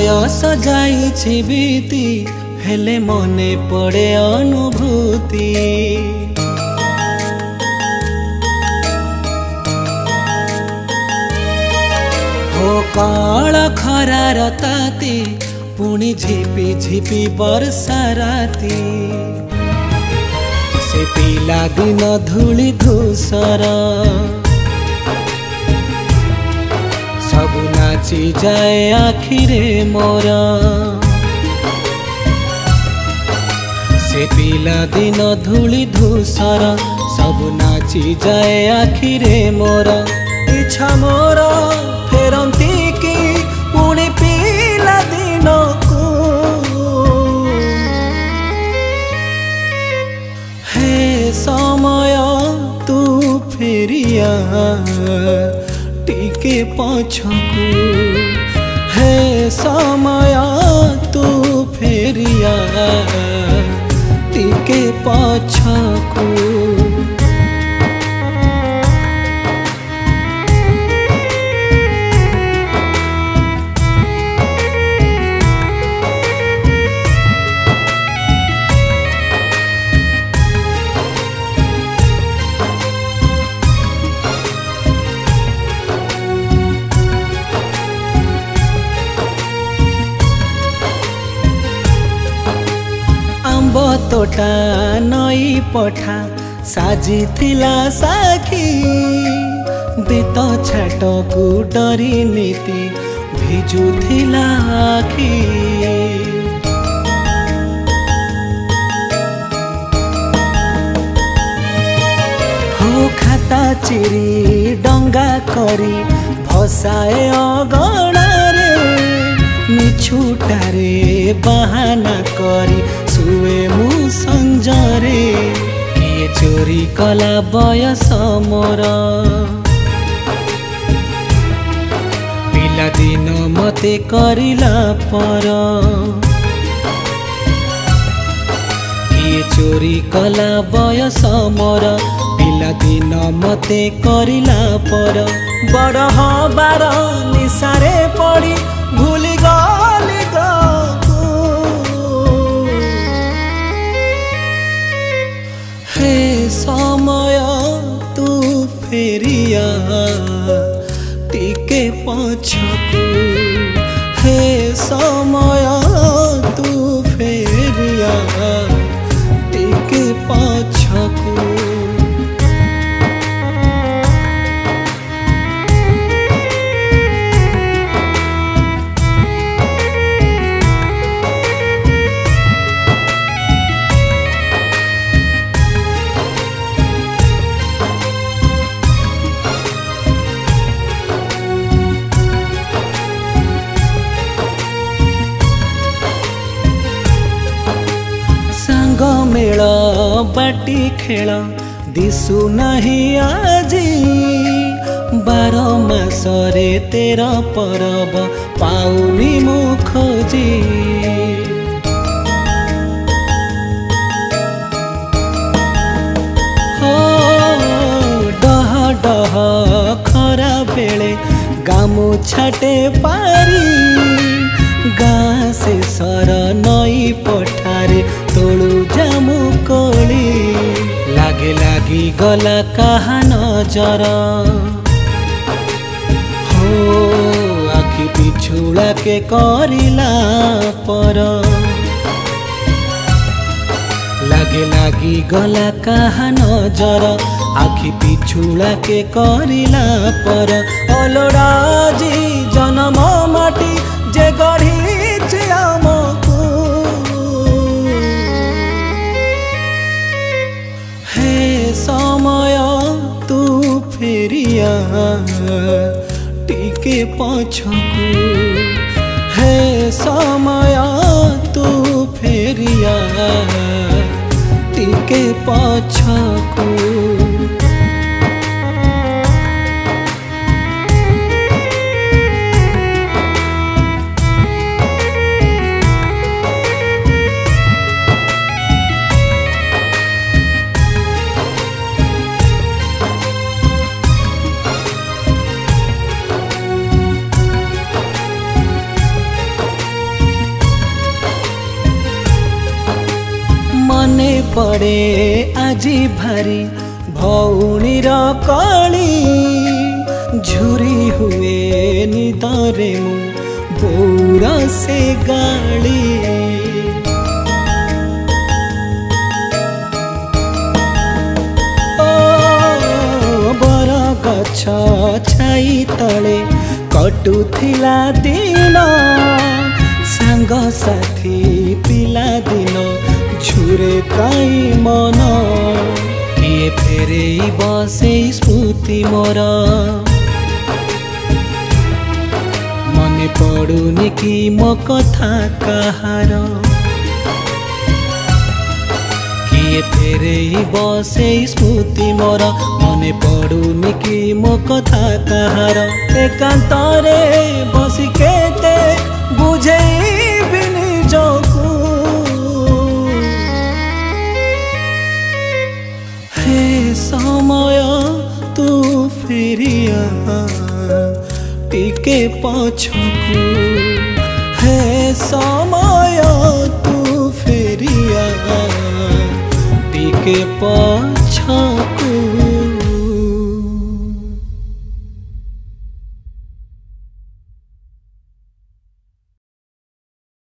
बयस जाइछि बीती हेले मने पड़े अनुभूति हो काल खरार ताती पुणी झिपी झिपी वर्षा राती से पिला दिन धूली धूसर सबु नाची जाए आखिरे मोर से पिला दिन धूली धूसर सबु नाची जाए आखिरे मोर इच्छा मोर फेरंती की पुणी पिला दिन को हे समय तू फेरिया टिके पछकू हे समय तू फेरिया टिके पछकू तोटा नई पठा साजी थिला साखी बेत छाट को डरी नीति भिजु थिला आखी हो खाता चिरी डंगा करी भसाए अगणारे मिछुटारे बहाना करी सुए मु संजरे किए चोरी कला बयस मोर पिला दिन मते करिला पर किए चोरी कला बयस मोर पिला दिन मते करिला पर बड़ हबार निशारे पड़ी भूली गली हे समय तू फेरिया टिके पछकू हे समय तू फेरिया टिके पछकू मेल बाटी खेल दिशु नहीं आजी 12 मासरे 13 परब पाउनी मु खोजी हो डह डह खरा बेले गामु छाटे पारी गाँ से सर नई पठारे तोलू जामु कोली लागे लागी गला कहा नजर हो आखि पिछुड़ा के करिला पर लागे लागी गला कहा नजर आखि पिछुड़ा के करिला पर अलोराजी जन्म माटी जे गढ़ी आमको हे समय तू फेरिया टिके पछकू हे समय तू फेरिया टिके पछकू मने पड़े आजी भारी भौणीर कली झुरी हुए निदरे मु बोर से गाली बर गछ छाई तले कटुथिला दिन सांग साथी पिला दिन झुरे काई मन किए फेरे बसे स्मृति मोर मने पड़ुनी कि मो कथा कहार किए फेरे बसे स्मृति मोर मने पड़ुनी कि मो कथा कहार एकांतरे बसी केते बुझेबी निजकू हे समय तू फेरिया टिके पछ